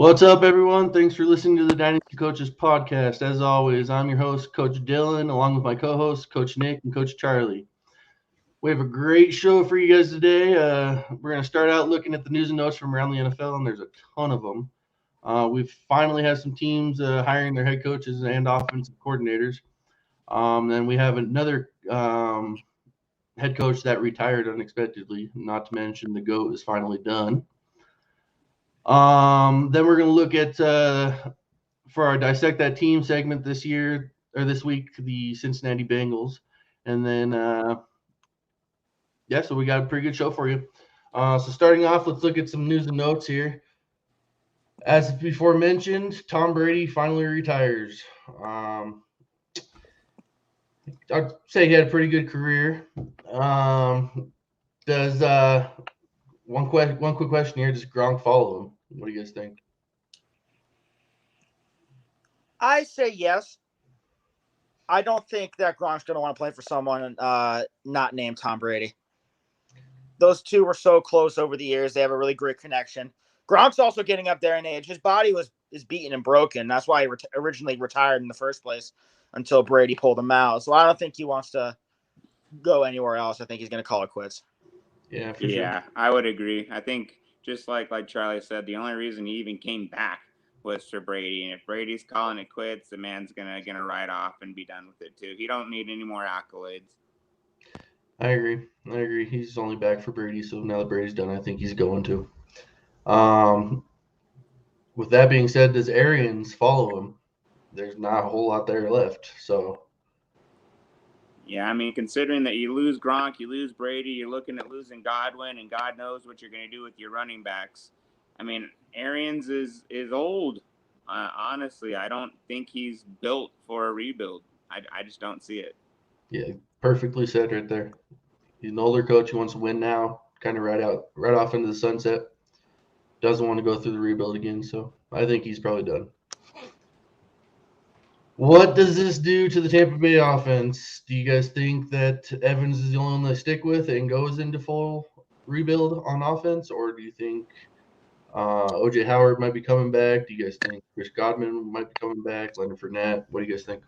What's up, everyone? Thanks for listening to the Dynasty Coaches podcast. As always, I'm your host, Coach Dylan, along with my co-hosts, Coach Nick and Coach Charlie. We have a great show for you guys today. We're going to start out looking at the news and notes from around the NFL, and there's a ton of them. We've finally had some teams hiring their head coaches and offensive coordinators. Then we have another head coach that retired unexpectedly, not to mention the GOAT is finally done. Then we're going to look at, for our Dissect That Team segment this week, the Cincinnati Bengals. And then, so we got a pretty good show for you. So starting off, let's look at some news and notes here. As before mentioned, Tom Brady finally retires. I'd say he had a pretty good career. One quick question here. Does Gronk follow him? What do you guys think? I say yes. I don't think that Gronk's going to want to play for someone not named Tom Brady. Those two were so close over the years. They have a really great connection. Gronk's also getting up there in age. His body is beaten and broken. That's why he originally retired in the first place until Brady pulled him out. So I don't think he wants to go anywhere else. I think he's going to call it quits. Yeah, for sure. I would agree. I think just like Charlie said, the only reason he even came back was for Brady. And if Brady's calling it quits, the man's gonna ride off and be done with it too. He don't need any more accolades. I agree. He's only back for Brady, so now that Brady's done, I think he's going to. With that being said, does Arians follow him? There's not a whole lot there left, so. Yeah, I mean, considering that you lose Gronk, you lose Brady, you're looking at losing Godwin, and God knows what you're going to do with your running backs. I mean, Arians is old. Honestly, I don't think he's built for a rebuild. I just don't see it. Yeah, perfectly said right there. He's an older coach. He wants to win now, kind of right off into the sunset. Doesn't want to go through the rebuild again, so I think he's probably done. What does this do to the Tampa Bay offense? Do you guys think that Evans is the only one they stick with and goes into full rebuild on offense, or do you think O.J. Howard might be coming back? Do you guys think Chris Godwin might be coming back? Leonard Fournette? What do you guys think?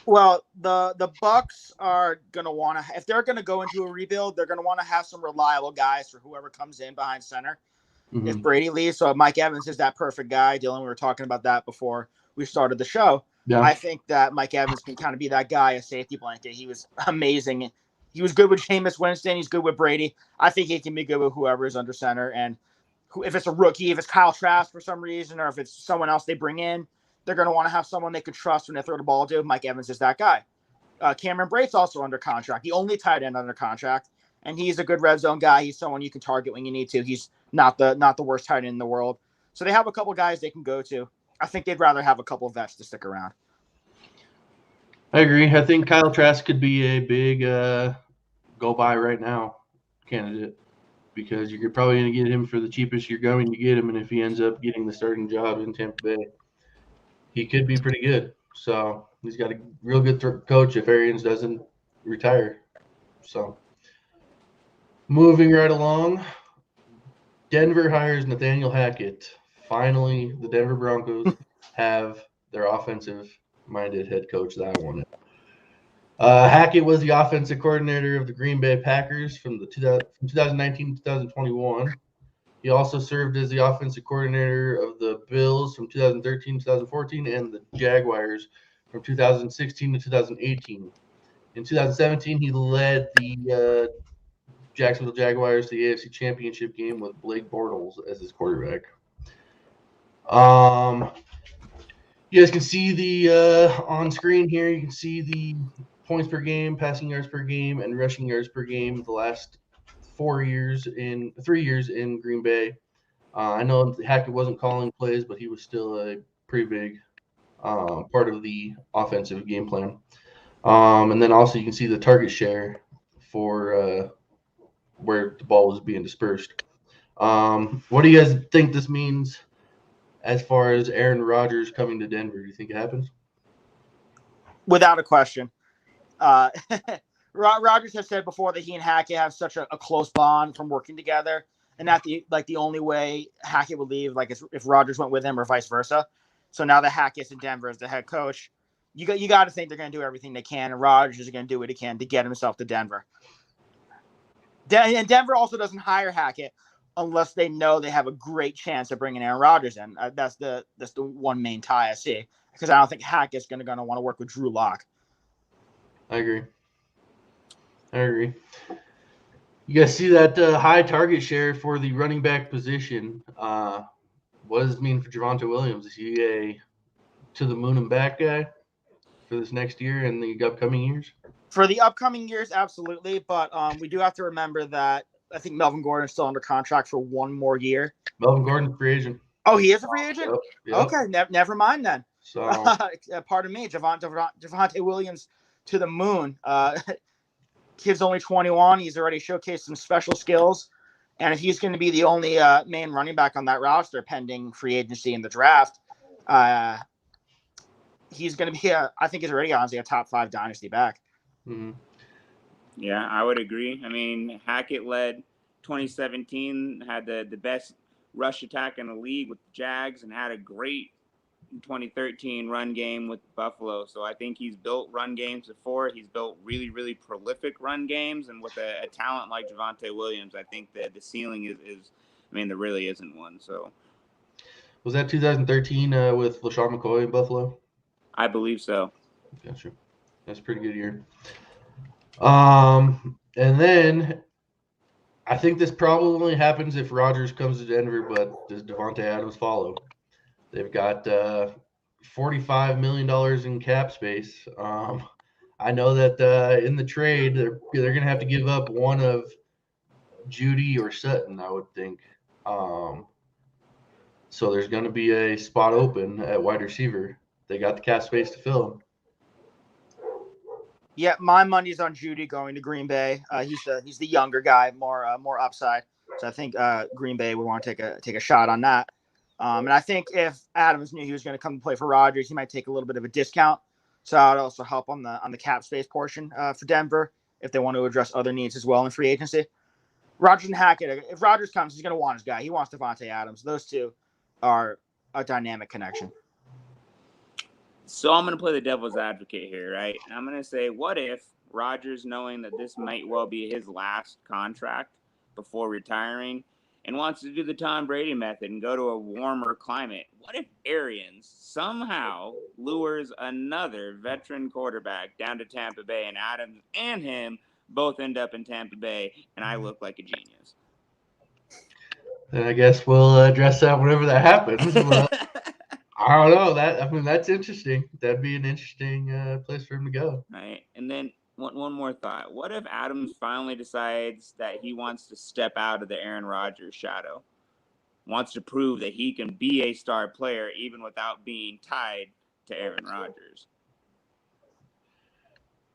Well, the Bucs are going to want to – if they're going to go into a rebuild, they're going to want to have some reliable guys for whoever comes in behind center. Mm-hmm. If Brady leaves, so Mike Evans is that perfect guy. Dylan, we were talking about that before we started the show. Yeah. I think that Mike Evans can kind of be that guy, a safety blanket. He was amazing. He was good with Jameis Winston. He's good with Brady. I think he can be good with whoever is under center. And if it's a rookie, if it's Kyle Trask for some reason, or if it's someone else they bring in, they're going to want to have someone they can trust when they throw the ball to. Mike Evans is that guy. Cameron Brate's also under contract, the only tight end under contract. And he's a good red zone guy. He's someone you can target when you need to. He's not the worst tight end in the world. So they have a couple guys they can go to. I think they'd rather have a couple of vets to stick around. I agree. I think Kyle Trask could be a big go buy right now candidate because you're probably going to get him for the cheapest you're going to get him. And if he ends up getting the starting job in Tampa Bay, he could be pretty good. So he's got a real good coach if Arians doesn't retire. So moving right along, Denver hires Nathaniel Hackett. Finally, the Denver Broncos have their offensive-minded head coach that wanted. Hackett was the offensive coordinator of the Green Bay Packers from 2019 to 2021. He also served as the offensive coordinator of the Bills from 2013 to 2014 and the Jaguars from 2016 to 2018. In 2017, he led the Jacksonville Jaguars to the AFC Championship game with Blake Bortles as his quarterback. You guys can see the on screen here. You can see the points per game, passing yards per game, and rushing yards per game the last 3 years in Green Bay. I know Hackett wasn't calling plays, but he was still a pretty big part of the offensive game plan. And then also you can see the target share for where the ball was being dispersed. What do you guys think this means as far as Aaron Rodgers coming to Denver? Do you think it happens? Without a question. Rodgers has said before that he and Hackett have such a close bond from working together. and not the only way Hackett would leave, like if Rodgers went with him or vice versa. So now that Hackett's in Denver as the head coach, you got to think they're going to do everything they can, and Rodgers is going to do what he can to get himself to Denver. And Denver also doesn't hire Hackett unless they know they have a great chance of bringing Aaron Rodgers in. That's the one main tie I see, because I don't think Hackett's going to want to work with Drew Lock. I agree. You guys see that high target share for the running back position? What does it mean for Javonte Williams? Is he a to the moon and back guy for this next year and the upcoming years? For the upcoming years, absolutely. But we do have to remember that I think Melvin Gordon is still under contract for one more year. Melvin Gordon's free agent. Oh, he is a free agent? Yep. Okay, never mind then. So, pardon me, Javonte Williams to the moon. Kid's only 21. He's already showcased some special skills. And if he's going to be the only main running back on that roster pending free agency in the draft, he's going to be, I think he's already honestly a top 5 dynasty back. Mm-hmm. Yeah, I would agree. I mean, Hackett led 2017, had the best rush attack in the league with the Jags, and had a great 2013 run game with Buffalo. So I think he's built run games before. He's built really, really prolific run games. And with a talent like Javonte Williams, I think that the ceiling is there really isn't one. So was that 2013 with LaShawn McCoy in Buffalo? I believe so. Gotcha. That's a pretty good year. And then I think this probably happens if Rodgers comes to Denver, but does Davante Adams follow? They've got $45 million in cap space. I know that in the trade, they're going to have to give up one of Judy or Sutton, I would think. So there's going to be a spot open at wide receiver. They got the cap space to fill him. Yeah, my money's on Judy going to Green Bay. He's the younger guy, more upside. So I think Green Bay would want to take a shot on that. And I think if Adams knew he was going to come and play for Rodgers, he might take a little bit of a discount. So that would also help on the cap space portion for Denver if they want to address other needs as well in free agency. Rodgers and Hackett, if Rodgers comes, he's going to want his guy. He wants Devonte Adams. Those two are a dynamic connection. So I'm going to play the devil's advocate here, right? And I'm going to say, what if Rodgers, knowing that this might well be his last contract before retiring, and wants to do the Tom Brady method and go to a warmer climate, what if Arians somehow lures another veteran quarterback down to Tampa Bay, and Adams and him both end up in Tampa Bay, and I look like a genius? Then I guess we'll address that whenever that happens. I don't know. That's interesting. That'd be an interesting place for him to go. Right. And then one more thought. What if Adams finally decides that he wants to step out of the Aaron Rodgers shadow, wants to prove that he can be a star player even without being tied to Aaron Rodgers?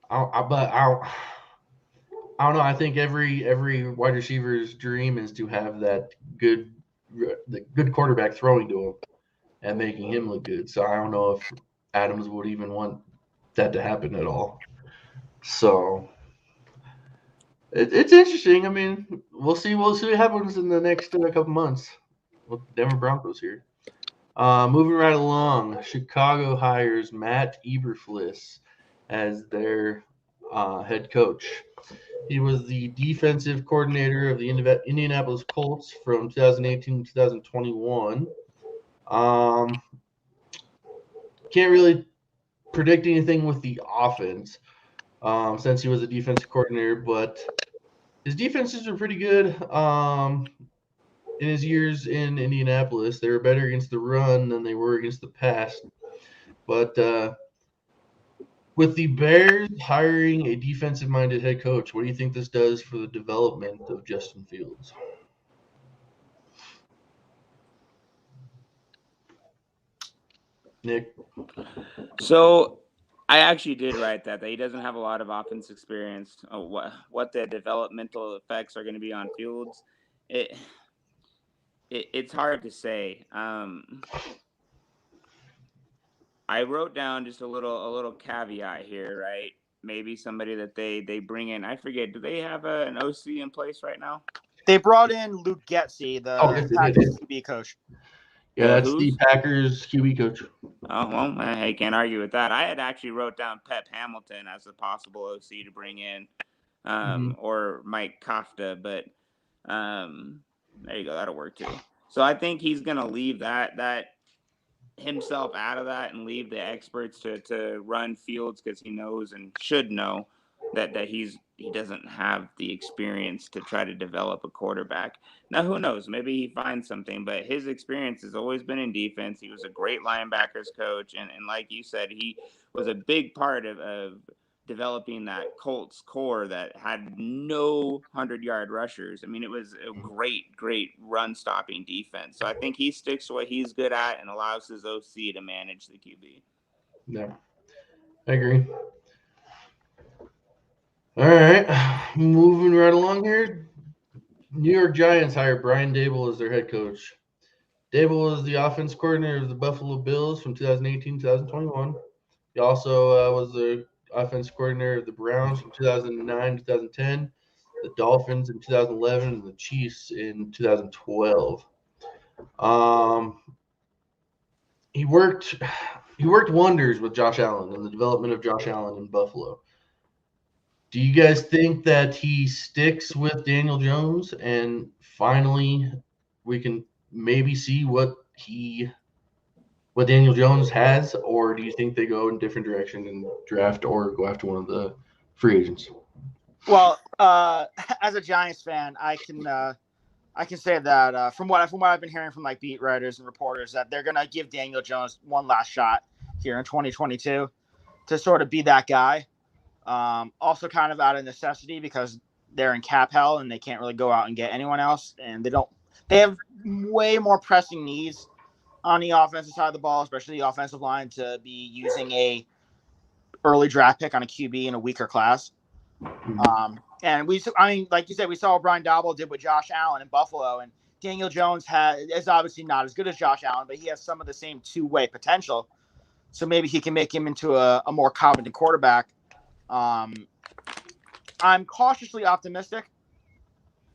I don't know. I think every wide receiver's dream is to have the good quarterback throwing to him and making him look good. So I don't know if Adams would even want that to happen at all. So it's interesting. I mean, we'll see what happens in the next couple months with Denver Broncos here. Moving right along, Chicago hires Matt Eberflus as their head coach. He was the defensive coordinator of the Indianapolis Colts from 2018 to 2021. Can't really predict anything with the offense since he was a defensive coordinator, but his defenses are pretty good. In his years in Indianapolis, they were better against the run than they were against the pass. But with the Bears hiring a defensive-minded head coach, what do you think this does for the development of Justin Fields? Nick? So I actually did write that he doesn't have a lot of offense experience. What the developmental effects are going to be on Fields, it's hard to say. I wrote down just a little caveat here, right? Maybe somebody that they bring in. I forget. Do they have an OC in place right now? They brought in Luke Getsy, the Packers QB coach. Yeah, that's the Packers QB coach. Oh, well, I can't argue with that. I had actually wrote down Pep Hamilton as a possible OC to bring in, or Mike Kafka, but there you go. That'll work too. So I think he's going to leave that himself out of that and leave the experts to run Fields, because he knows and should know that he doesn't have the experience to try to develop a quarterback. Now, who knows? Maybe he finds something, but his experience has always been in defense. He was a great linebackers coach, and like you said, he was a big part of developing that Colts core that had no 100-yard rushers. I mean, it was a great run-stopping defense. So I think he sticks to what he's good at and allows his OC to manage the QB. Yeah, I agree. All right, moving right along here. New York Giants hired Brian Dabel as their head coach. Dabel was the offense coordinator of the Buffalo Bills from 2018-2021. He also was the offense coordinator of the Browns from 2009-2010, the Dolphins in 2011, and the Chiefs in 2012. He worked wonders with Josh Allen and the development of Josh Allen in Buffalo. Do you guys think that he sticks with Daniel Jones and finally we can maybe see what Daniel Jones has, or do you think they go in a different direction and draft or go after one of the free agents? Well, as a Giants fan, I can say that from what I've been hearing from like beat writers and reporters, that they're gonna give Daniel Jones one last shot here in 2022 to sort of be that guy. Also kind of out of necessity because they're in cap hell and they can't really go out and get anyone else, and they have way more pressing needs on the offensive side of the ball, especially the offensive line, to be using a early draft pick on a QB in a weaker class. And like you said, we saw what Brian Dabel did with Josh Allen in Buffalo, and Daniel Jones is obviously not as good as Josh Allen, but he has some of the same two-way potential. So maybe he can make him into a more competent quarterback. I'm cautiously optimistic.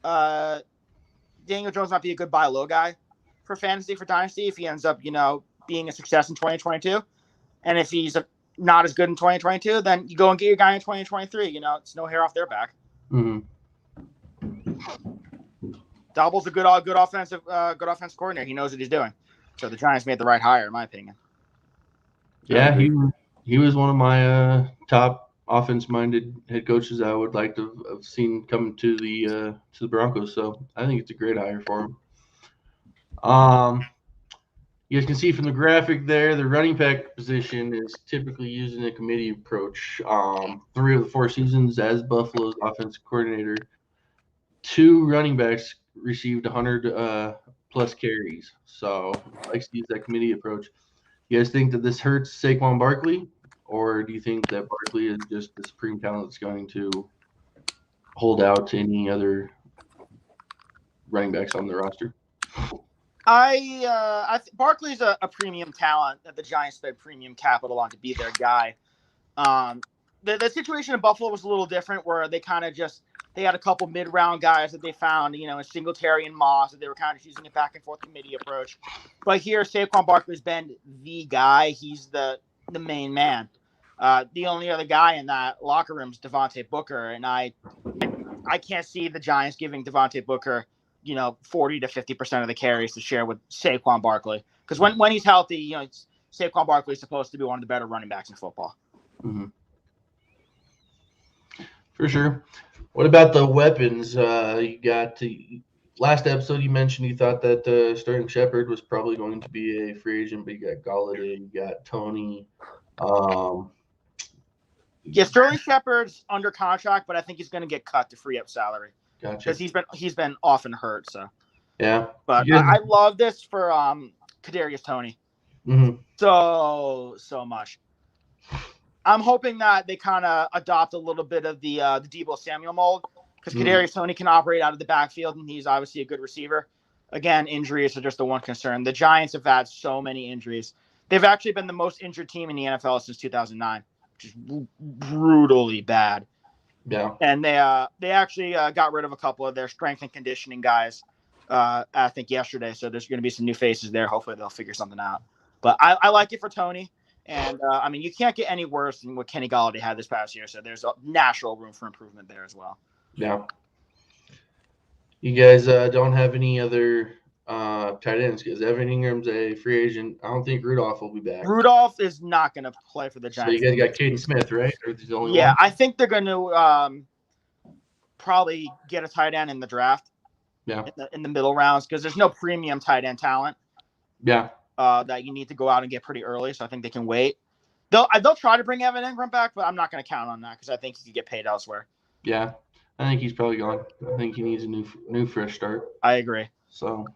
Daniel Jones might be a good buy low guy for fantasy, for Dynasty, if he ends up, being a success in 2022. And if he's not as good in 2022, then you go and get your guy in 2023. It's no hair off their back. Mm-hmm. Dabel's a good offensive coordinator. He knows what he's doing. So the Giants made the right hire, in my opinion. Yeah, he was one of my top offense-minded head coaches I would like to have seen come to the Broncos. So I think it's a great hire for him. You guys can see from the graphic there, the running back position is typically using a committee approach. 3 of the 4 seasons as Buffalo's offensive coordinator, 2 running backs received 100 plus carries. So I like to use that committee approach. You guys think that this hurts Saquon Barkley, or do you think that Barkley is just the supreme talent that's going to hold out to any other running backs on the roster? Barkley's a premium talent that the Giants spent premium capital on to be their guy. The situation in Buffalo was a little different, where they kind of they had a couple mid-round guys that they found, in Singletary and Moss, that they were kind of using a back-and-forth committee approach. But here, Saquon Barkley's been the guy. He's the main man. The only other guy in that locker room is Devonte Booker, and I can't see the Giants giving Devonte Booker 40 to 50% of the carries to share with Saquon Barkley. Because when he's healthy, Saquon Barkley is supposed to be one of the better running backs in football. Mm-hmm. For sure. What about the weapons? You got last episode you mentioned you thought that Sterling Shepard was probably going to be a free agent, but you got Golladay, you got Tony. Yeah, Sterling Shepard's under contract, but I think he's going to get cut to free up salary. Gotcha. Because he's been often hurt. So yeah, but I love this for Kadarius Toney. Mm-hmm. So much. I'm hoping that they kind of adopt a little bit of the Dabel Samuel mold, because Kadarius Toney can operate out of the backfield, and he's obviously a good receiver. Again, injuries are just the one concern. The Giants have had so many injuries. They've actually been the most injured team in the NFL since 2009, which is brutally bad. Yeah. And they actually got rid of a couple of their strength and conditioning guys, I think yesterday. So there's going to be some new faces there. Hopefully they'll figure something out. But I like it for Tony. And I mean, you can't get any worse than what Kenny Golladay had this past year. So there's a natural room for improvement there as well. Yeah. You guys don't have any other tight ends because Evan Ingram's a free agent. I don't think Rudolph will be back. Rudolph is not going to play for the Giants. So you guys got Caden Smith, right? Or the only yeah, one? I think they're going to probably get a tight end in the draft. Yeah. In the middle rounds because there's no premium tight end talent. Yeah. That you need to go out and get pretty early. So I think they can wait. They'll try to bring Evan Ingram back, but I'm not going to count on that because I think he could get paid elsewhere. Yeah. I think he's probably gone. I think he needs a new fresh start. I agree. So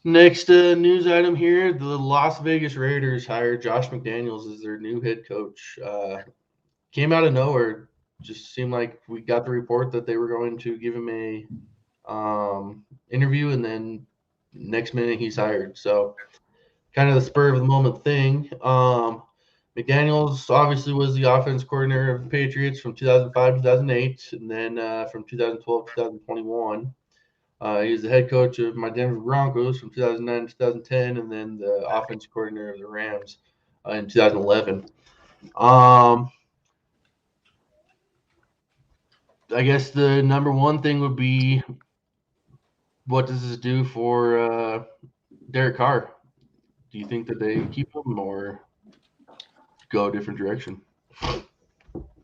next news item here, the Las Vegas Raiders hired Josh McDaniels as their new head coach. Came out of nowhere. Just seemed like we got the report that they were going to give him a interview, and then next minute he's hired. So kind of the spur of the moment thing. McDaniels obviously was the offense coordinator of the Patriots from 2005 to 2008, and then from 2012 to 2021. He was the head coach of my Denver Broncos from 2009 to 2010, and then the offense coordinator of the Rams in 2011. I guess the number one thing would be, what does this do for Derek Carr? Do you think that they keep him or go a different direction?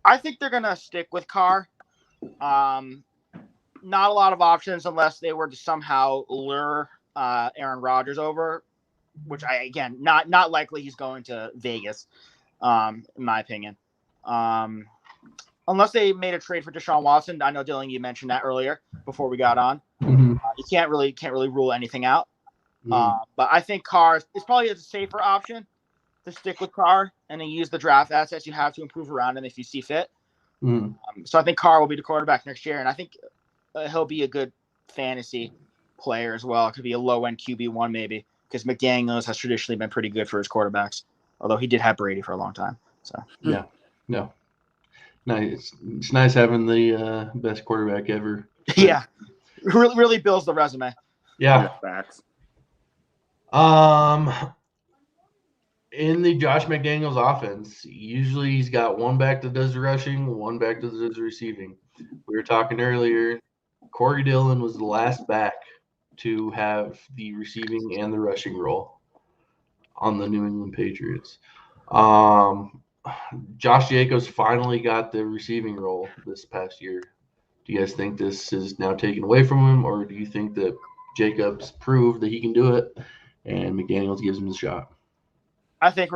I think they're going to stick with Carr. Not a lot of options unless they were to somehow lure Aaron Rodgers over, which not likely he's going to Vegas, in my opinion. Unless they made a trade for Deshaun Watson. I know, Dylan, you mentioned that earlier before we got on. Mm-hmm. You can't really rule anything out. But I think Carr is probably a safer option to stick with Carr and then use the draft assets you have to improve around him if you see fit. So I think Carr will be the quarterback next year, and I think he'll be a good fantasy player as well. It could be a low-end QB1 maybe, because McDaniels has traditionally been pretty good for his quarterbacks, although he did have Brady for a long time. So yeah. Nice. It's nice having the best quarterback ever. Yeah, really builds the resume. Yeah. Facts. In the Josh McDaniels offense, usually he's got one back that does the rushing, one back that does the receiving. We were talking earlier, Corey Dillon was the last back to have the receiving and the rushing role on the New England Patriots. Josh Jacobs finally got the receiving role this past year. Do you guys think this is now taken away from him, or do you think that Jacobs proved that he can do it and McDaniels gives him the shot? I think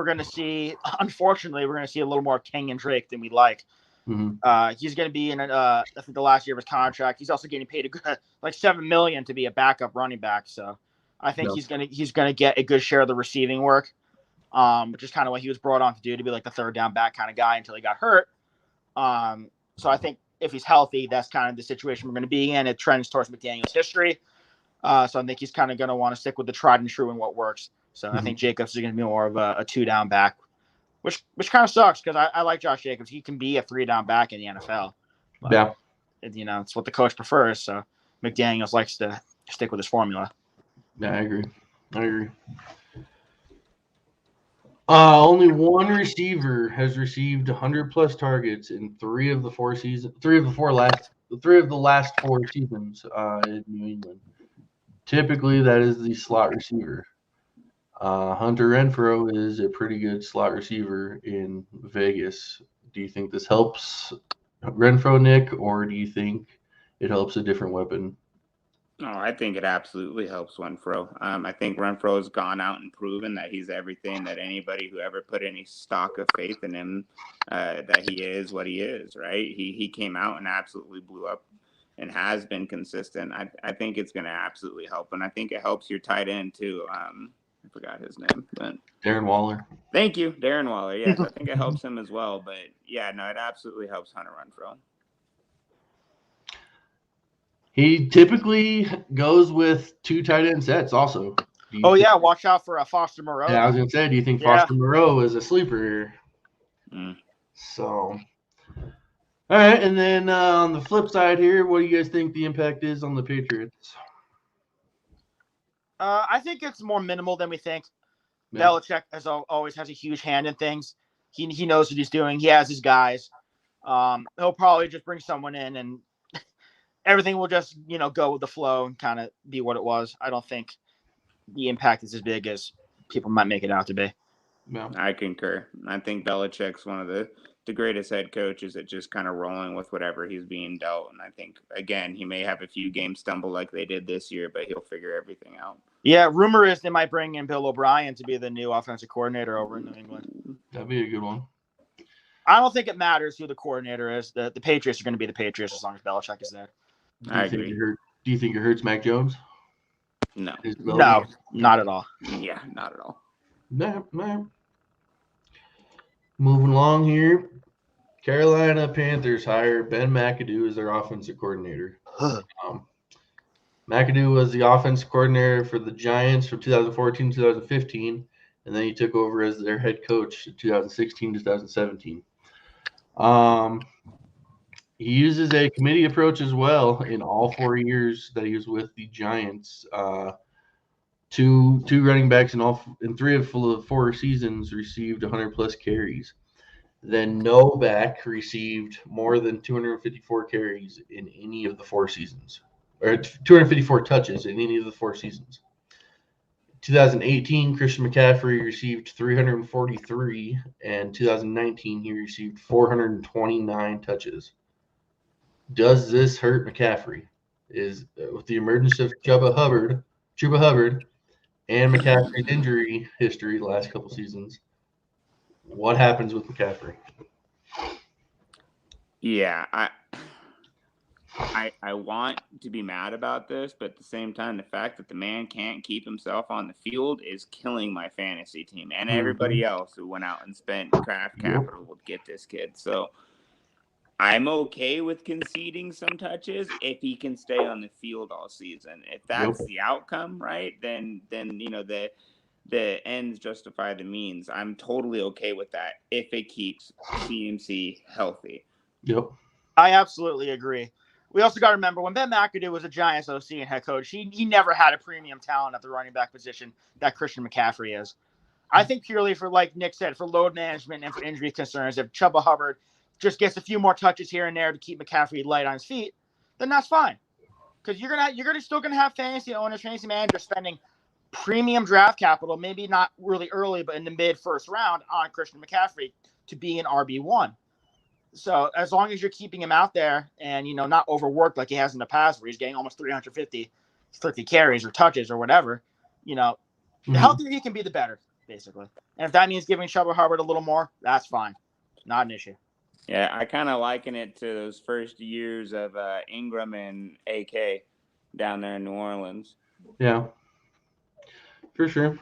unfortunately, we're going to see a little more Kenyon Drake than we like. Mm-hmm. He's going to be in I think the last year of his contract. He's also getting paid like $7 million to be a backup running back. So I think he's going to get a good share of the receiving work, which is kind of what he was brought on to do, to be like the third down back kind of guy until he got hurt. So I think if he's healthy, that's kind of the situation we're going to be in. It trends towards McDaniels' history. So I think he's kind of going to want to stick with the tried and true and what works. So I think Jacobs is going to be more of a 2-down back, which kind of sucks because I like Josh Jacobs. He can be a 3-down back in the NFL. But, it's what the coach prefers. So McDaniels likes to stick with his formula. Yeah, I agree. Only one receiver has received 100+ targets in three of the last 4 seasons in New England. Typically, that is the slot receiver. Hunter Renfrow is a pretty good slot receiver in Vegas. Do you think this helps Renfrow, Nick, or do you think it helps a different weapon? No, I think it absolutely helps Renfrow. I think Renfrow has gone out and proven that he's everything that anybody who ever put any stock of faith in him, that he is what he is, right? He came out and absolutely blew up and has been consistent. I think it's going to absolutely help, and I think it helps your tight end too. I forgot his name, but Darren Waller. Thank you, Darren Waller. Yes, I think it helps him as well. But yeah, no, it absolutely helps Hunter Renfrow. He typically goes with 2 tight end sets also. Watch out for Foster Moreau. Yeah, I was going to say, do you think Foster Moreau is a sleeper here? So All right, and then on the flip side here, what do you guys think the impact is on the Patriots? I think it's more minimal than we think. Yeah. Belichick always has a huge hand in things. He knows what he's doing. He has his guys. He'll probably just bring someone in, and everything will just go with the flow and kind of be what it was. I don't think the impact is as big as people might make it out to be. Yeah. I concur. I think Belichick's one of the greatest head coaches at just kind of rolling with whatever he's being dealt. And I think, again, he may have a few games stumble like they did this year, but he'll figure everything out. Yeah, rumor is they might bring in Bill O'Brien to be the new offensive coordinator over in New England. That'd be a good one. I don't think it matters who the coordinator is. The Patriots are going to be the Patriots as long as Belichick is there. I agree. Do you think it hurts Mac Jones? No. No, not at all. Yeah, not at all. No. Moving along here. Carolina Panthers hire Ben McAdoo as their offensive coordinator. McAdoo was the offensive coordinator for the Giants from 2014 to 2015, and then he took over as their head coach in 2016 to 2017. He uses a committee approach as well in all 4 years that he was with the Giants. Two running backs in 3 of the 4 seasons received 100-plus carries. Then no back received more than 254 carries in any of the 4 seasons, or 254 touches in any of the 4 seasons. 2018, Christian McCaffrey received 343, and 2019 he received 429 touches. Does this hurt McCaffrey? Is with the emergence of Chuba Hubbard, and McCaffrey's injury history the last couple seasons, what happens with McCaffrey? Yeah, I want to be mad about this, but at the same time, the fact that the man can't keep himself on the field is killing my fantasy team and everybody else who went out and spent draft capital to get this kid. So I'm okay with conceding some touches if he can stay on the field all season. If that's the outcome, right, then the ends justify the means. I'm totally okay with that if it keeps CMC healthy. Yep. I absolutely agree. We also got to remember when Ben McAdoo was a Giants OC and head coach, he never had a premium talent at the running back position that Christian McCaffrey is. I think purely for, like Nick said, for load management and for injury concerns, if Chuba Hubbard just gets a few more touches here and there to keep McCaffrey light on his feet, then that's fine. Because you're still gonna have fantasy owners, fantasy managers spending premium draft capital, maybe not really early, but in the mid first round on Christian McCaffrey to be an RB1. So as long as you're keeping him out there and, not overworked like he has in the past where he's getting almost 350 carries or touches or whatever, the healthier he can be, the better, basically. And if that means giving Chuba Hubbard a little more, that's fine. Not an issue. Yeah, I kind of liken it to those first years of Ingram and AK down there in New Orleans. Yeah, for sure.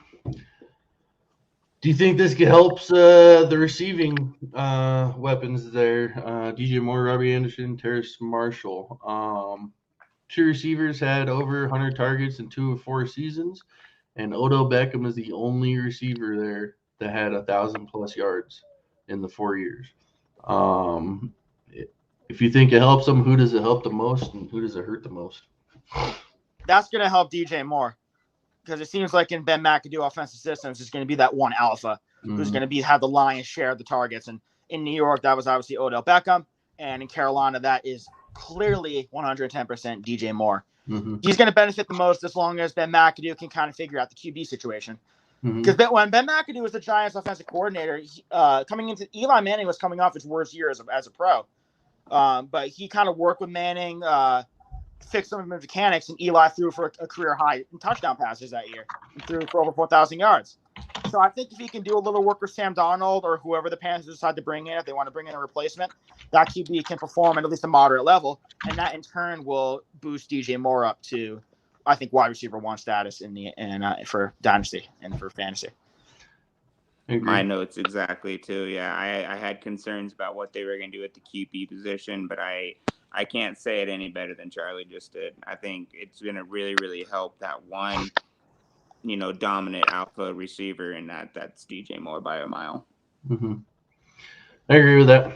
Do you think this helps the receiving weapons there? DJ Moore, Robbie Anderson, Terrace Marshall. 2 receivers had over 100 targets in 2 of 4 seasons, and Odell Beckham is the only receiver there that had 1,000-plus yards in the 4 years. If you think it helps them, who does it help the most, and who does it hurt the most? That's going to help DJ Moore. Because it seems like in Ben McAdoo offensive systems, it's going to be that one alpha who's going to have the lion's share of the targets. And in New York, that was obviously Odell Beckham. And in Carolina, that is clearly 110% DJ Moore. He's going to benefit the most as long as Ben McAdoo can kind of figure out the QB situation. Because when Ben McAdoo was the Giants offensive coordinator, Eli Manning was coming off his worst year as a pro. But he kind of worked with Manning, fixed some of his mechanics, and Eli threw for a career high in touchdown passes that year and threw for over 4,000 yards. So I think if he can do a little work with Sam Darnold or whoever the Panthers decide to bring in, if they want to bring in a replacement, that QB can perform at least a moderate level, and that in turn will boost DJ Moore up to, I think, wide receiver 1 status for Dynasty and for fantasy. My notes exactly too. Yeah, I had concerns about what they were going to do at the QB position, but I can't say it any better than Charlie just did. I think it's going to really, really help that one, dominant alpha receiver, and that's DJ Moore by a mile. I agree with that.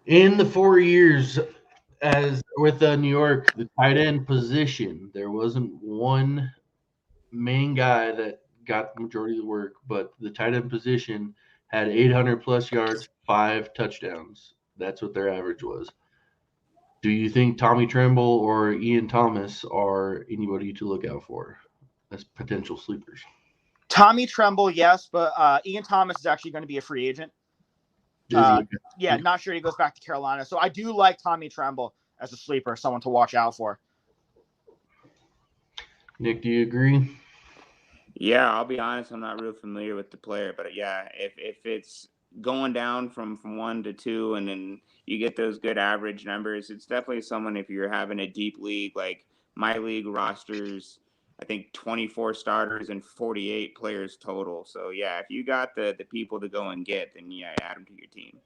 In the 4 years as with New York, the tight end position, there wasn't one main guy that got the majority of the work, but the tight end position had 800 plus yards, 5 touchdowns. That's what their average was. Do you think Tommy Tremble or Ian Thomas are anybody to look out for as potential sleepers? Tommy Tremble, yes, but Ian Thomas is actually going to be a free agent. Yeah, not sure he goes back to Carolina. So I do like Tommy Tremble as a sleeper, someone to watch out for. Nick, do you agree? Yeah, I'll be honest, I'm not real familiar with the player, but yeah, if it's going down from 1 to 2 and then you get those good average numbers, it's definitely someone if you're having a deep league, like my league rosters, I think 24 starters and 48 players total. So yeah, if you got the people to go and get, then yeah, add them to your team.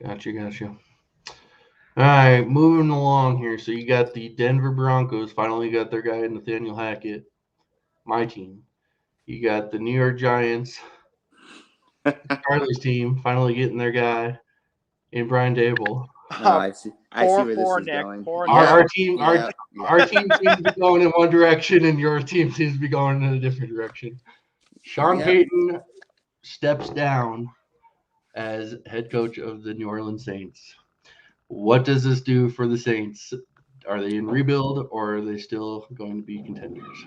Gotcha. All right, moving along here. So you got the Denver Broncos finally got their guy Nathaniel Hackett, my team. You got the New York Giants, Charlie's team, finally getting their guy in Brian Dabel. I see where this is going. Our team seems to be going in one direction, and your team seems to be going in a different direction. Sean Payton steps down as head coach of the New Orleans Saints. What does this do for the Saints? Are they in rebuild, or are they still going to be contenders?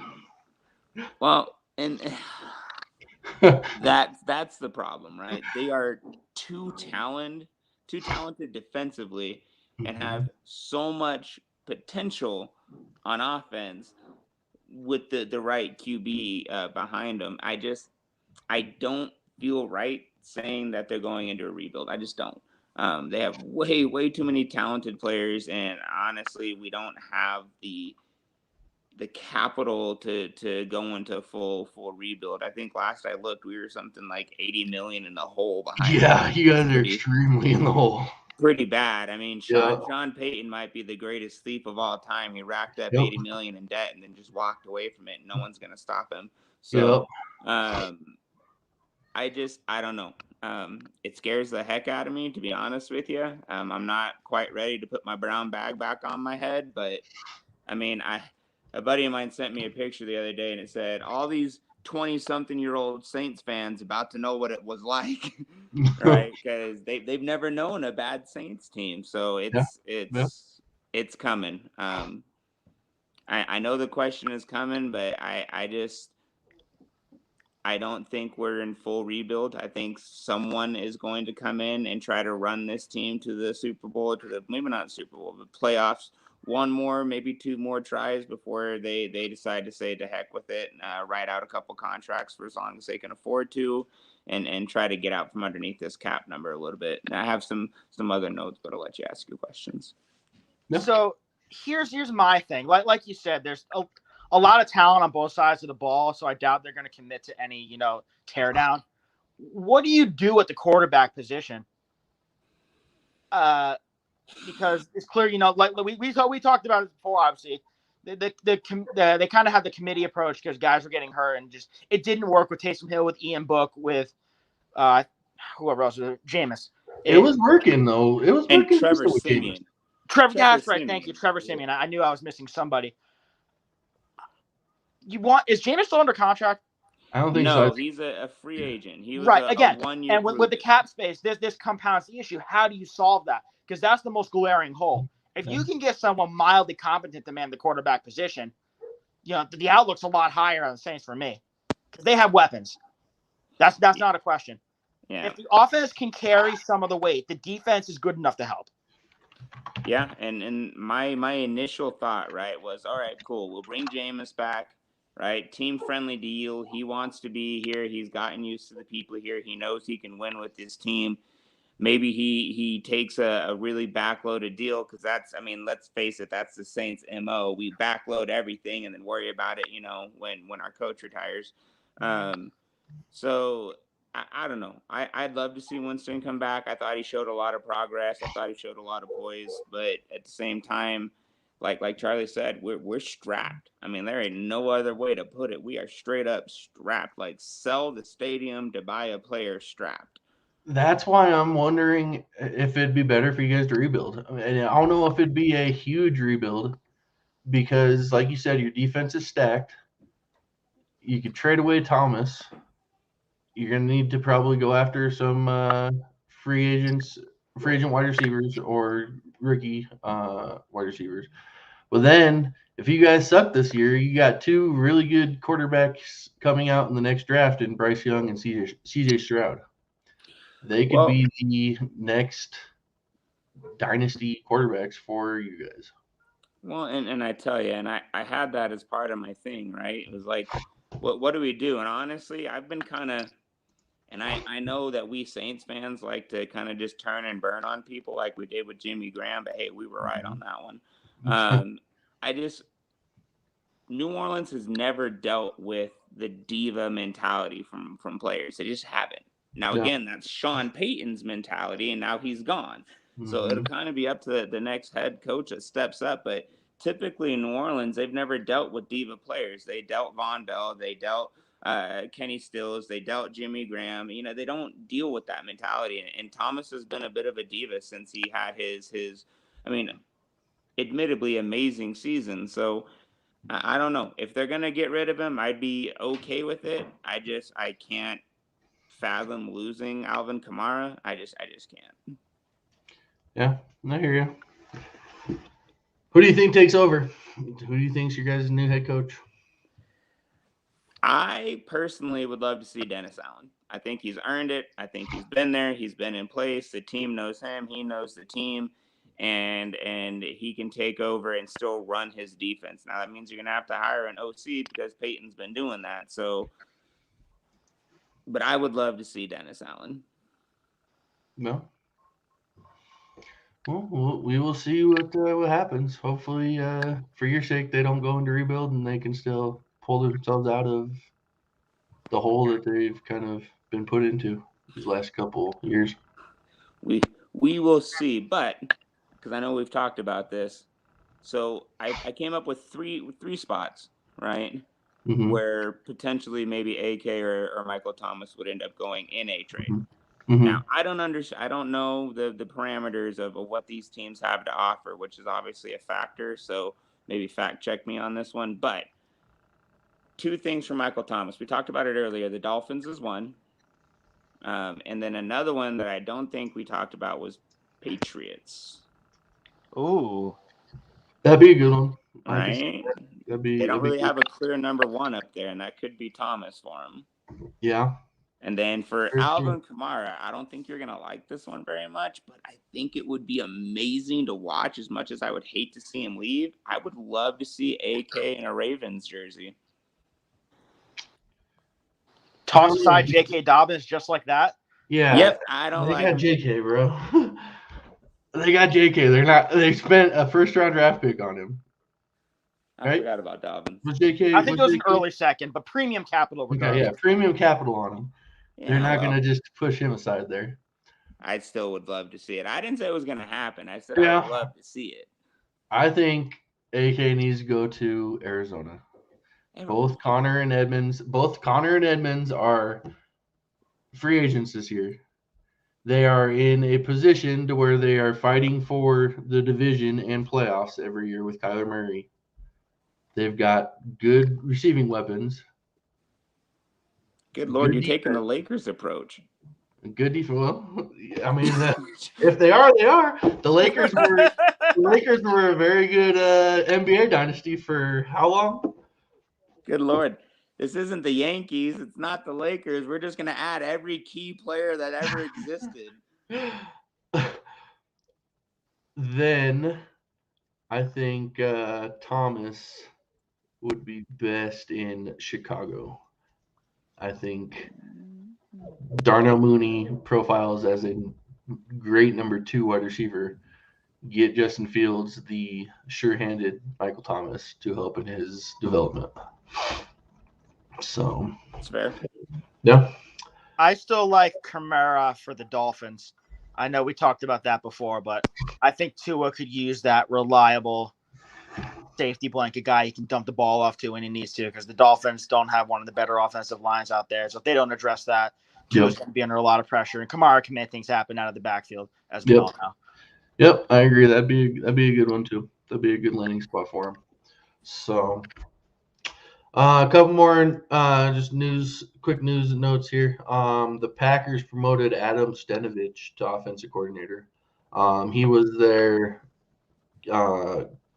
Well, and that's the problem, right? They are too talented defensively and have so much potential on offense with the right QB behind them. I don't feel right saying that they're going into a rebuild. I just don't. They have way too many talented players, and honestly, we don't have the capital to go into full rebuild. I think last I looked, we were something like 80 million in the hole behind. Yeah, you guys are extremely in the hole. Pretty bad. I mean, Sean Payton might be the greatest thief of all time. He racked up 80 million in debt and then just walked away from it. No one's gonna stop him. So, I don't know. It scares the heck out of me, to be honest with you. I'm not quite ready to put my brown bag back on my head, but I mean, a buddy of mine sent me a picture the other day, and it said, all these 20-something-year-old Saints fans about to know what it was like, right? Because they've never known a bad Saints team, so it's coming. I know the question is coming, but I don't think we're in full rebuild. I think someone is going to come in and try to run this team to the Super Bowl, maybe not Super Bowl, but playoffs. One more, maybe 2 more tries before they decide to say to heck with it, write out a couple contracts for as long as they can afford to, and try to get out from underneath this cap number a little bit. And I have some other notes, but I'll let you ask your questions. So here's my thing. Like you said, there's a lot of talent on both sides of the ball, so I doubt they're going to commit to any tear down. What do you do at the quarterback position? Because it's clear, like we talked about it before. Obviously, they kind of have the committee approach because guys were getting hurt, and just it didn't work with Taysom Hill, with Ian Book, with whoever else, Jameis. It was working though. It was working. And Trevor Siemian. That's right. Thank you, Trevor Siemian. I knew I was missing somebody. Is Jameis still under contract? I don't think so. No, he's a free agent. He was again. A 1 year and with the cap space, this compounds the issue. How do you solve that? Because that's the most glaring hole. If you can get someone mildly competent to man the quarterback position, the outlook's a lot higher on the Saints for me. Because they have weapons. That's not a question. Yeah. If the offense can carry some of the weight, the defense is good enough to help. Yeah, and my initial thought, right, was, all right, cool. We'll bring Jameis back, right? Team-friendly deal. He wants to be here. He's gotten used to the people here. He knows he can win with his team. Maybe he takes a really backloaded deal because let's face it, that's the Saints' MO. We backload everything and then worry about it, when our coach retires. So I don't know. I'd love to see Winston come back. I thought he showed a lot of progress. I thought he showed a lot of poise. But at the same time, like Charlie said, we're strapped. I mean, there ain't no other way to put it. We are straight up strapped. Like, sell the stadium to buy a player strapped. That's why I'm wondering if it'd be better for you guys to rebuild. I mean, I don't know if it'd be a huge rebuild because, like you said, your defense is stacked. You could trade away Thomas. You're going to need to probably go after some free agent wide receivers or rookie wide receivers. But then, if you guys suck this year, you got two really good quarterbacks coming out in the next draft in Bryce Young and CJ Stroud. They could be the next dynasty quarterbacks for you guys. Well, and I tell you, and I had that as part of my thing, right? It was like, what do we do? And honestly, I've been kind of, and I know that we Saints fans like to kind of just turn and burn on people like we did with Jimmy Graham, but hey, we were right on that one. New Orleans has never dealt with the diva mentality from players. They just haven't. Now, again, that's Sean Payton's mentality, and now he's gone. So it'll kind of be up to the next head coach that steps up. But typically in New Orleans, they've never dealt with diva players. They dealt Von Bell. They dealt Kenny Stills. They dealt Jimmy Graham. You know, they don't deal with that mentality. And Thomas has been a bit of a diva since he had his I mean, admittedly amazing season. So I don't know. If they're going to get rid of him, I'd be okay with it. I can't fathom losing Alvin Kamara. I just can't. Yeah, I hear you. Who do you think takes over? Who do you think's your guys' new head coach? I personally would love to see Dennis Allen. I think he's earned it. I think he's been there. He's been in place. The team knows him. He knows the team. And he can take over and still run his defense. Now, that means you're going to have to hire an OC because Peyton's been doing that. So, but I would love to see Dennis Allen. No. Well, we will see what happens. Hopefully, for your sake, they don't go into rebuild and they can still pull themselves out of the hole that they've kind of been put into these last couple years. We will see, but because I know we've talked about this, so I came up with three spots, right, where potentially maybe AK or Michael Thomas would end up going in a trade. Now, I don't know the parameters of what these teams have to offer, which is obviously a factor. So maybe fact check me on this one. But two things for Michael Thomas. We talked about it earlier. The Dolphins is one. And then another one that I don't think we talked about was Patriots. Ooh. That'd be a good one. Right? They don't really have a clear number one up there, and that could be Thomas for him. Yeah. And then for Alvin Kamara, I don't think you're going to like this one very much, but I think it would be amazing to watch as much as I would hate to see him leave. I would love to see AK in a Ravens jersey. Toss aside J.K. Dobbins just like that? Yeah. Yep. I don't they like got J.K., bro. They got J.K. They spent a first-round draft pick on him. I forgot about Dobbins. Was JK? I think it was an early second, but premium capital regardless. Okay, yeah, premium capital on him. Yeah, they're not going to just push him aside there. I still would love to see it. I didn't say it was going to happen. I said I would love to see it. I think AK needs to go to Arizona. Both Connor and Edmonds are free agents this year. They are in a position to where they are fighting for the division and playoffs every year with Kyler Murray. They've got good receiving weapons. Good Lord, you're taking the Lakers approach. Good defense. Well, I mean, if they are, they are. The Lakers were a very good NBA dynasty for how long? Good Lord. This isn't the Yankees. It's not the Lakers. We're just going to add every key player that ever existed. Then I think Thomas would be best in Chicago. I think Darnell Mooney profiles as a great number 2 wide receiver. Get Justin Fields, the sure-handed Michael Thomas, to help in his development. So that's fair. Yeah. I still like Kamara for the Dolphins. I know we talked about that before, but I think Tua could use that reliable safety blanket guy he can dump the ball off to when he needs to, because the Dolphins don't have one of the better offensive lines out there. So if they don't address that, Tua's going to be under a lot of pressure, and Kamara can make things happen out of the backfield, as we all know. Yep, I agree. That'd be a good one too. That'd be a good landing spot for him. So, a couple more just quick news and notes here. The Packers promoted Adam Stenovich to offensive coordinator. He was their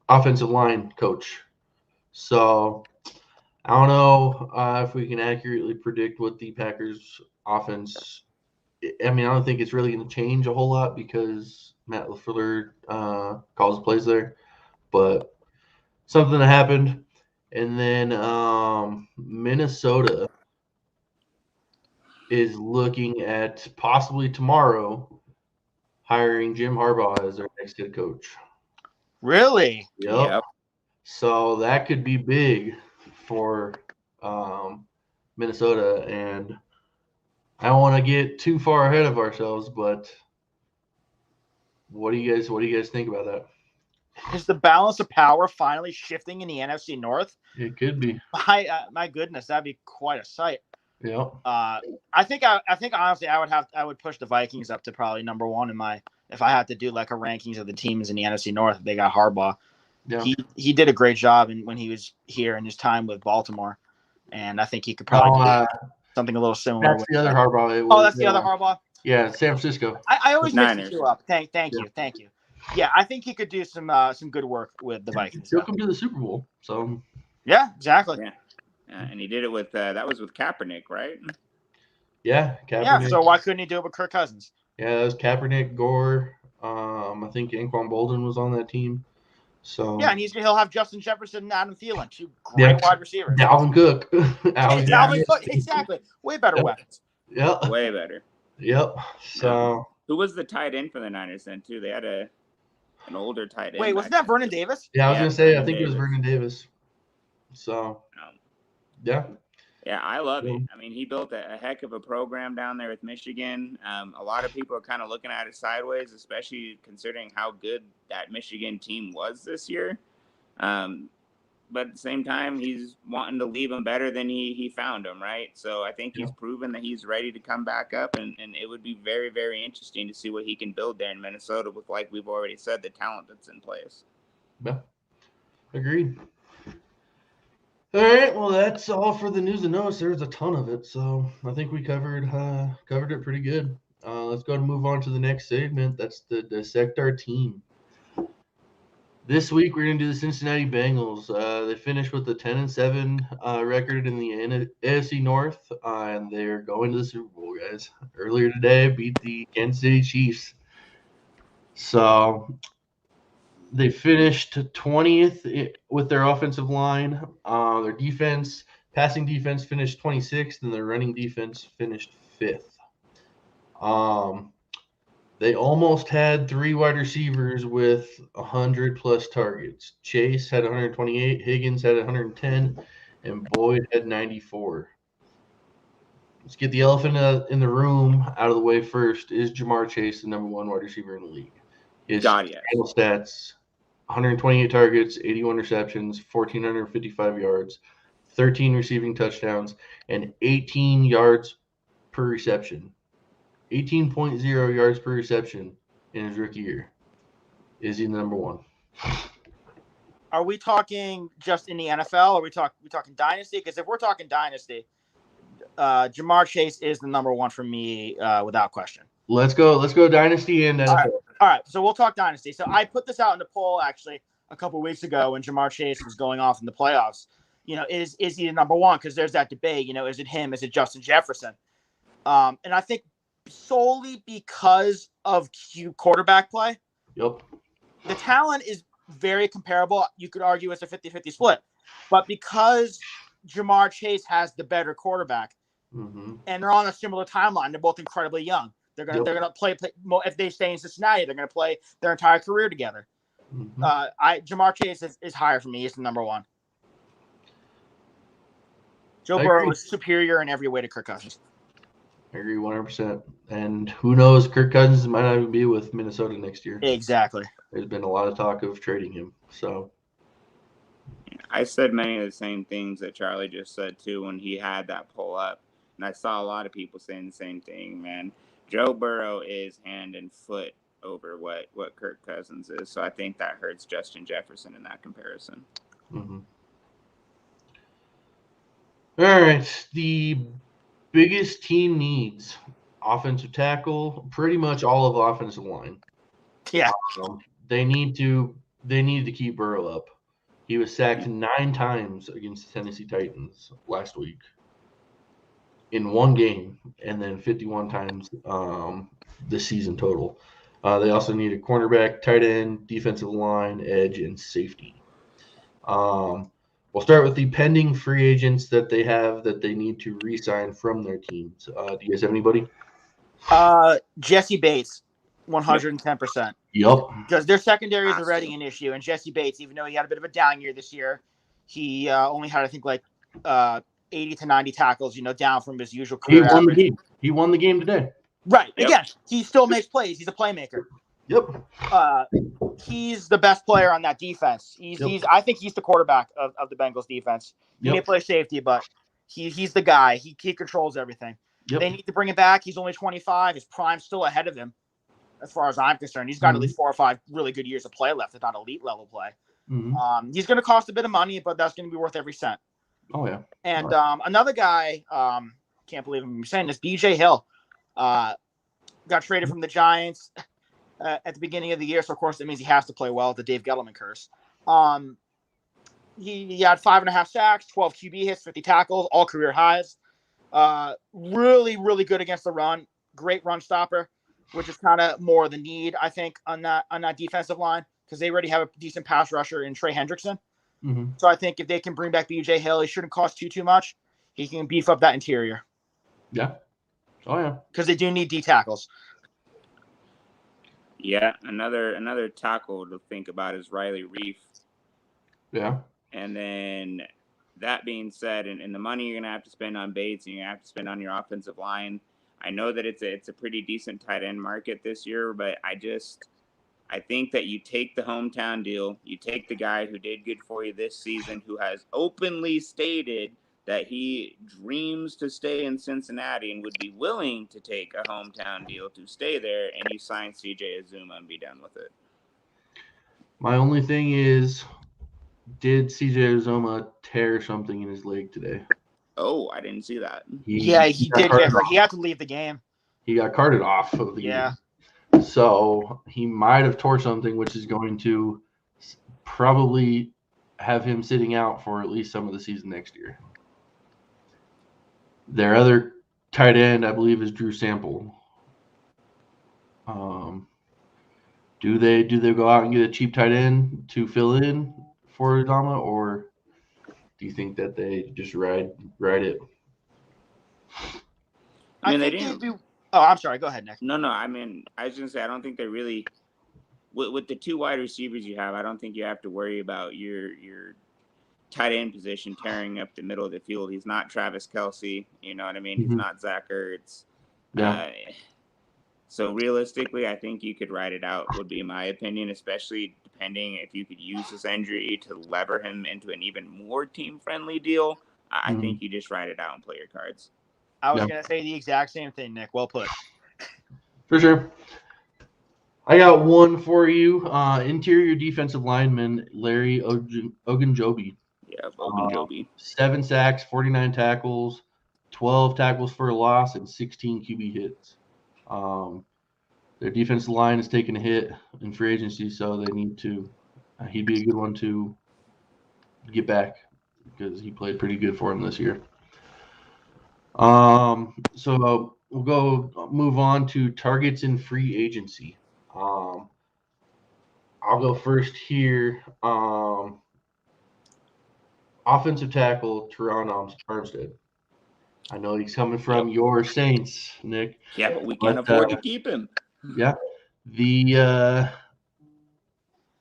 offensive line coach. So, I don't know if we can accurately predict what the Packers offense. I mean, I don't think it's really going to change a whole lot because Matt LaFleur calls plays there, but something that happened. And then Minnesota is looking at possibly tomorrow hiring Jim Harbaugh as their next head coach. Really? Yep. So that could be big for Minnesota, and I don't want to get too far ahead of ourselves, but what do you guys think about that? Is the balance of power finally shifting in the NFC North? It could be. My goodness, that'd be quite a sight. Yeah. I think honestly I would push the Vikings up to probably number one if I had to do like a rankings of the teams in the NFC North. They got Harbaugh. Yeah. He did a great job when he was here in his time with Baltimore, and I think he could probably do something a little similar. That's the other Harbaugh. That's the other Harbaugh. Yeah, San Francisco. I always mix the two up. Thank you. Yeah, I think he could do some good work with the Vikings. He'll come to the Super Bowl. So. Yeah, exactly. Yeah, and he did it with that was with Kaepernick, right? Yeah, Kaepernick. Yeah. So why couldn't he do it with Kirk Cousins? Yeah, that was Kaepernick, Gore. I think Anquan Bolden was on that team. So yeah, and he'll have Justin Jefferson and Adam Thielen, two great wide receivers. Dalvin Cook. Dalvin Cook, exactly. Way better weapons. Yep. Way better. Yep. So who was the tight end for the Niners then too? They had an older tight end. Wait, wasn't that Vernon Davis? Yeah, I was gonna say I think it was Vernon Davis. So yeah. Yeah, I love it. I mean, he built a heck of a program down there with Michigan. A lot of people are kind of looking at it sideways, especially considering how good that Michigan team was this year. But at the same time, he's wanting to leave them better than he found them, right? So I think he's proven that he's ready to come back up, and it would be very, very interesting to see what he can build there in Minnesota with, like we've already said, the talent that's in place. Yeah, agreed. All right, well, that's all for the news and notes. There's a ton of it, so I think we covered it pretty good. Let's go and move on to the next segment. That's the Dissect Our Team. This week, we're going to do the Cincinnati Bengals. They finished with a 10-7 record in the AFC North, and they're going to the Super Bowl, guys. Earlier today, beat the Kansas City Chiefs. So they finished 20th with their offensive line. Their passing defense finished 26th, and their running defense finished 5th. They almost had 3 wide receivers with 100-plus targets. Chase had 128, Higgins had 110, and Boyd had 94. Let's get the elephant in the room out of the way first. Is Jamar Chase the number 1 wide receiver in the league? His stats, 128 targets, 81 receptions, 1,455 yards, 13 receiving touchdowns, and 18 yards per reception. 18.0 yards per reception in his rookie year. Is he number 1? Are we talking just in the NFL? Or are we talking Dynasty? Because if we're talking Dynasty, Jamar Chase is the number 1 for me without question. Let's go Dynasty and NFL. All right, so we'll talk Dynasty. So I put this out in the poll actually a couple weeks ago when Jamar Chase was going off in the playoffs. Is he the number 1? Because there's that debate. Is it him? Is it Justin Jefferson? And I think solely because of quarterback play. Yep. The talent is very comparable. You could argue it's a 50-50 split. But because Jamar Chase has the better quarterback, and they're on a similar timeline, they're both incredibly young. They're gonna play if they stay in Cincinnati, they're gonna play their entire career together. Jamar Chase is higher for me. He's the number 1. Joe Burrow is superior in every way to Kirk Cousins. I agree 100%. And who knows, Kirk Cousins might not even be with Minnesota next year. Exactly. There's been a lot of talk of trading him. So I said many of the same things that Charlie just said too when he had that pull up. I saw a lot of people saying the same thing, man. Joe Burrow is hand and foot over what Kirk Cousins is. So I think that hurts Justin Jefferson in that comparison. Mm-hmm. All right. The biggest team needs offensive tackle, pretty much all of offensive line. Yeah. They need to keep Burrow up. He was sacked 9 times against the Tennessee Titans last week in one game, and then 51 times this season total. They also need a cornerback, tight end, defensive line, edge, and safety. We'll start with the pending free agents that they have that they need to re-sign from their teams. Do you guys have anybody? Jesse Bates, 110%. Yep. Because their secondary is already an issue, and Jesse Bates, even though he had a bit of a down year this year, he only had, I think, 80 to 90 tackles, down from his usual career average. He won the game today. Right. Yep. Again, he still makes plays. He's a playmaker. Yep. He's the best player on that defense. I think he's the quarterback of the Bengals defense. He may play safety, but he's the guy. He controls everything. Yep. They need to bring him back. He's only 25. His prime's still ahead of him, as far as I'm concerned. He's got at least 4 or 5 really good years of play left, if not elite level play. Mm-hmm. He's going to cost a bit of money, but that's going to be worth every cent. Oh, yeah. And another guy, can't believe I'm saying this, BJ Hill, got traded from the Giants at the beginning of the year. So, of course, that means he has to play well with the Dave Gettleman curse. He had 5.5 sacks, 12 QB hits, 50 tackles, all career highs. Really, really good against the run. Great run stopper, which is kind of more the need, I think, on that defensive line, because they already have a decent pass rusher in Trey Hendricks. Mm-hmm. So I think if they can bring back BJ Hill, he shouldn't cost too much. He can beef up that interior. Yeah. Oh, yeah. Because they do need D tackles. Yeah, another tackle to think about is Riley Reif. Yeah. And then that being said, and the money you're going to have to spend on Bates and you're going to have to spend on your offensive line, I know that it's a pretty decent tight end market this year, but I think that you take the hometown deal, you take the guy who did good for you this season, who has openly stated that he dreams to stay in Cincinnati and would be willing to take a hometown deal to stay there, and you sign CJ Uzomah and be done with it. My only thing is, did CJ Uzomah tear something in his leg today? Oh, I didn't see that. He did get hurt. He had to leave the game. He got carted off of the game. So he might have tore something, which is going to probably have him sitting out for at least some of the season next year. Their other tight end, I believe, is Drew Sample. Do they go out and get a cheap tight end to fill in for Uzomah, or do you think that they just ride it? I mean, they didn't. Oh, I'm sorry. Go ahead, Nick. No. I mean, I was going to say, I don't think they really with the 2 wide receivers you have, I don't think you have to worry about your tight end position tearing up the middle of the field. He's not Travis Kelce. You know what I mean? Mm-hmm. He's not Zach Ertz. Yeah. So realistically, I think you could ride it out, would be my opinion, especially depending if you could use this injury to lever him into an even more team-friendly deal. I think you just ride it out and play your cards. I was going to say the exact same thing, Nick. Well put. For sure. I got one for you. Interior defensive lineman Larry Ogunjobi. Yeah, Ogunjobi. 7 sacks, 49 tackles, 12 tackles for a loss, and 16 QB hits. Their defensive line is taking a hit in free agency, so they need to. He'd be a good one to get back because he played pretty good for him this year. So we'll move on to targets in free agency. I'll go first here. Offensive tackle Teron Armstead. I know he's coming from your Saints, Nick. Yeah, but we can't afford to keep him. Yeah.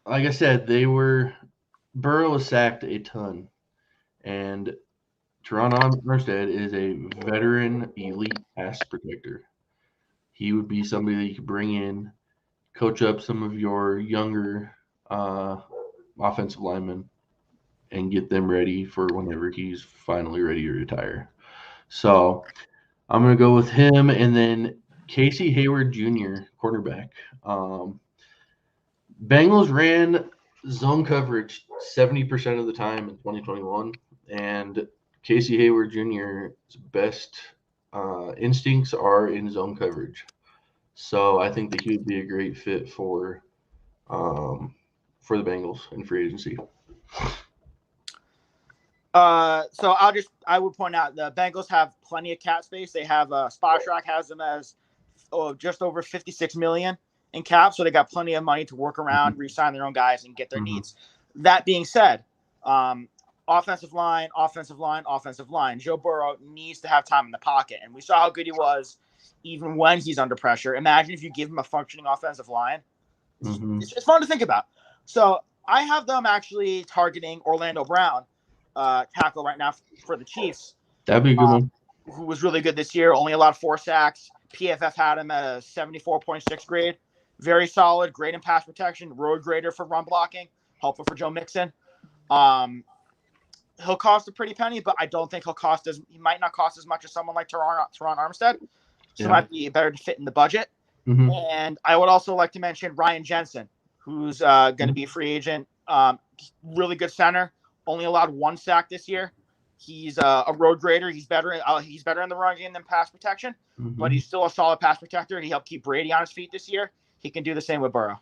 Like I said, Burrow was sacked a ton, and Teron Armstead is a veteran elite pass protector. He would be somebody that you could bring in, coach up some of your younger offensive linemen, and get them ready for whenever he's finally ready to retire. So I'm going to go with him, and then Casey Hayward Jr., cornerback. Bengals ran zone coverage 70% of the time in 2021, and Casey Hayward Jr.'s best instincts are in zone coverage. So I think that he would be a great fit for the Bengals in free agency. So I would point out the Bengals have plenty of cap space. They have Spotrac has them as just over 56 million in cap, so they got plenty of money to work around, re-sign their own guys, and get their needs. That being said, offensive line. Joe Burrow needs to have time in the pocket, and we saw how good he was even when he's under pressure. Imagine if you give him a functioning offensive line. It's fun to think about. So I have them actually targeting Orlando Brown, tackle right now for the Chiefs. That'd be a good one. Who was really good this year, only allowed 4 sacks. PFF had him at a 74.6 grade. Very solid, great in pass protection, road grader for run blocking, helpful for Joe Mixon. He'll cost a pretty penny, but I don't think he might not cost as much as someone like Teron Armstead. So it might be better to fit in the budget. And I would also like to mention Ryan Jensen, who's going to be a free agent. Really good center, only allowed 1 sack this year. He's a road grader. He's better in the run game than pass protection, but he's still a solid pass protector. He helped keep Brady on his feet this year. He can do the same with Burrow.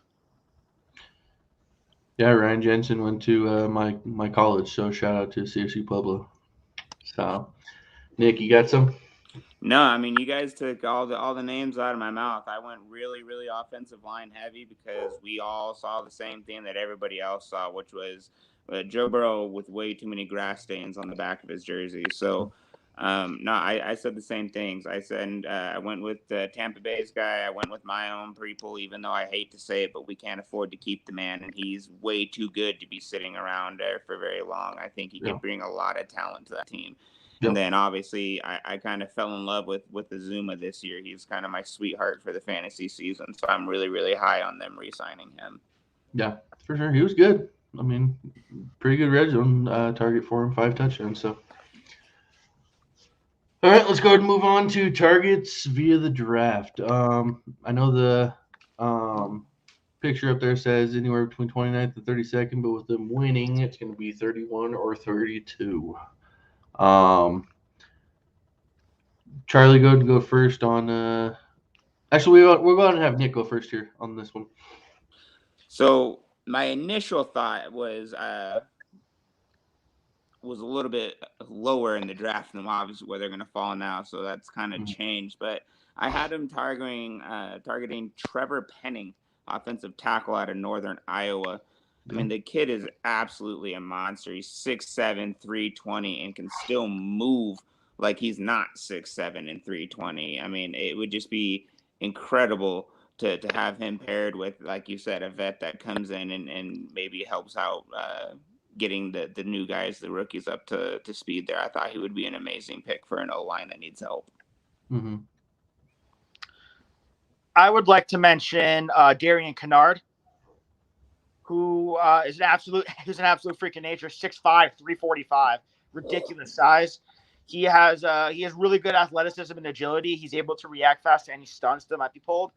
Yeah, Ryan Jensen went to my college, so shout out to CSU Pueblo. So, Nick, you got some? No, I mean, you guys took all the names out of my mouth. I went really, really offensive line heavy because we all saw the same thing that everybody else saw, which was Joe Burrow with way too many grass stains on the back of his jersey. So, I said the same things. I said I went with Tampa Bay's guy. I went with my own people, even though I hate to say it, but we can't afford to keep the man, and he's way too good to be sitting around there for very long. I think he could bring a lot of talent to that team. And then obviously I kind of fell in love with Azuma this year. He's kind of my sweetheart for the fantasy season. So I'm really, really high on them re-signing him. Yeah, for sure. He was good. I mean, pretty good red zone target for him, 5 touchdowns. So, all right, let's go ahead and move on to targets via the draft. I know the picture up there says anywhere between 29th and 32nd, but with them winning, it's going to be 31 or 32. Charlie, go ahead and go first on. Actually, we'll go ahead and have Nick go first here on this one. So my initial thought was a little bit lower in the draft than obviously where they're going to fall now. So that's kind of changed. But I had him targeting Trevor Penning, offensive tackle out of Northern Iowa. I mean, the kid is absolutely a monster. He's 6'7", 320, and can still move like he's not 6'7" and 320. I mean, it would just be incredible to have him paired with, like you said, a vet that comes in and maybe helps out getting the new guys, the rookies, up to speed there. I thought he would be an amazing pick for an O-line that needs help. I would like to mention Darian Canard, who is an absolute freak of nature, 6'5", 345, ridiculous size. He has really good athleticism and agility. He's able to react fast to any stunts that might be pulled.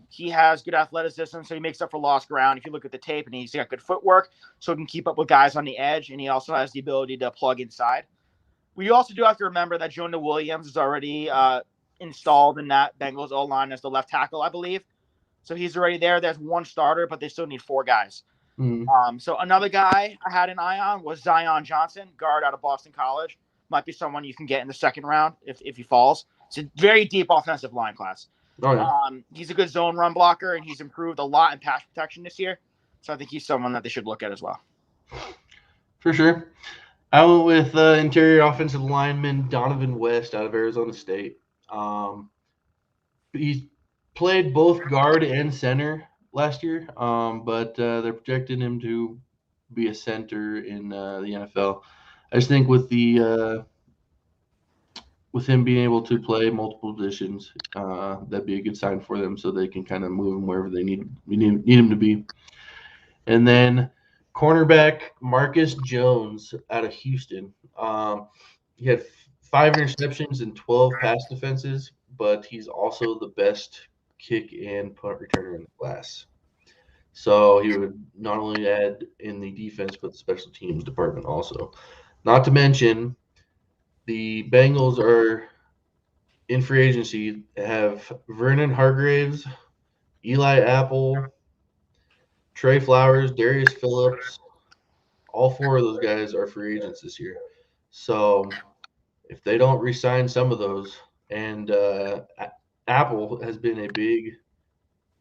He has good athleticism, so he makes up for lost ground. If you look at the tape, and he's got good footwork, so he can keep up with guys on the edge, and he also has the ability to plug inside. We also do have to remember that Jonah Williams is already installed in that Bengals O-line as the left tackle, I believe. So he's already there. There's 1 starter, but they still need 4 guys. So another guy I had an eye on was Zion Johnson, guard out of Boston College. Might be someone you can get in the 2nd round if he falls. It's a very deep offensive line class. He's a good zone run blocker, and he's improved a lot in pass protection this year. So I think he's someone that they should look at as well. For sure. I went with interior offensive lineman Donovan West out of Arizona State. He played both guard and center last year, but they're projecting him to be a center in the NFL. I just think with him being able to play multiple positions, that'd be a good sign for them, so they can kind of move him wherever they need him to be. And then cornerback Marcus Jones out of Houston. He had 5 interceptions and 12 pass defenses, but he's also the best kick and punt returner in the class. So he would not only add in the defense, but the special teams department also. Not to mention, the Bengals are in free agency, have Vernon Hargraves, Eli Apple, Trey Flowers, Darius Phillips. All 4 of those guys are free agents this year. So if they don't re-sign some of those, and Apple has been a big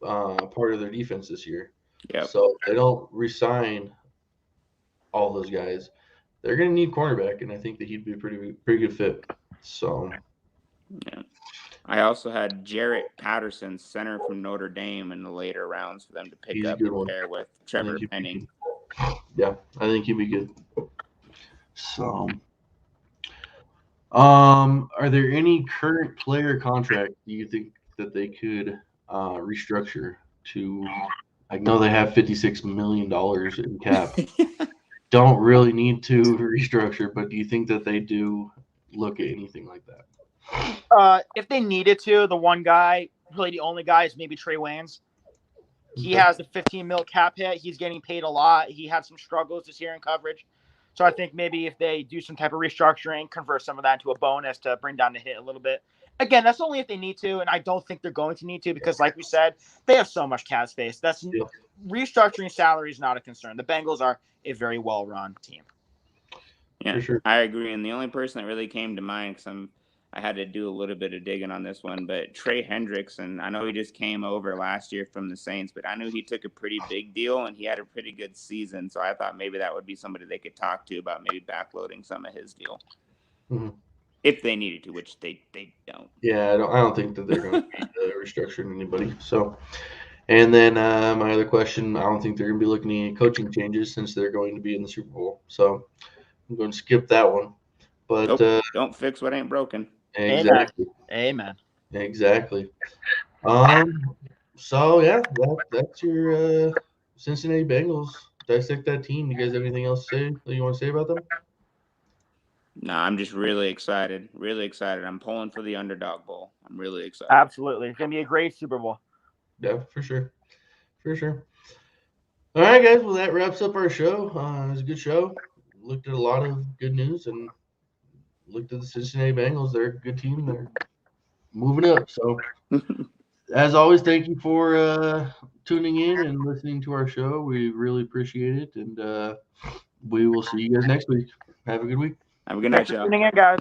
part of their defense this year. Yep. So if they don't re-sign all those guys, they're going to need cornerback, and I think that he'd be a pretty good fit. So, yeah. I also had Jarrett Patterson, center from Notre Dame, in the later rounds for them to pick up and pair with Trevor Penning. Yeah, I think he'd be good. So, are there any current player contract do you think that they could restructure to? I know they have $56 million in cap. Don't really need to restructure, but do you think that they do look at anything like that? If they needed to, the one guy, really the only guy, is maybe Trey Waynes. He has the 15 mil cap hit. He's getting paid a lot. He had some struggles this year in coverage. So I think maybe if they do some type of restructuring, convert some of that into a bonus to bring down the hit a little bit. Again, that's only if they need to, and I don't think they're going to need to because, like we said, they have so much cap space. Restructuring salary is not a concern. The Bengals are a very well-run team. Yeah, for sure. I agree. And the only person that really came to mind, because I had to do a little bit of digging on this one, but Trey Hendricks, and I know he just came over last year from the Saints, but I knew he took a pretty big deal and he had a pretty good season. So I thought maybe that would be somebody they could talk to about maybe backloading some of his deal. Mm-hmm. If they needed to, which they don't. Yeah, I don't think that they're going to be restructuring anybody. So, and then my other question, I don't think they're going to be looking at any coaching changes since they're going to be in the Super Bowl. So I'm going to skip that one. But don't fix what ain't broken. Exactly. Amen. Exactly. So yeah, that's your Cincinnati Bengals. Dissect that team. You guys have anything else to say that you want to say about them? No, I'm just really excited. Really excited. I'm pulling for the Underdog Bowl. I'm really excited. Absolutely. It's going to be a great Super Bowl. Yeah, for sure. For sure. All right, guys. Well, that wraps up our show. It was a good show. Looked at a lot of good news and looked at the Cincinnati Bengals. They're a good team. They're moving up. So, as always, thank you for tuning in and listening to our show. We really appreciate it. And we will see you guys next week. Have a good week. Have a good night, y'all. Tuning in, guys.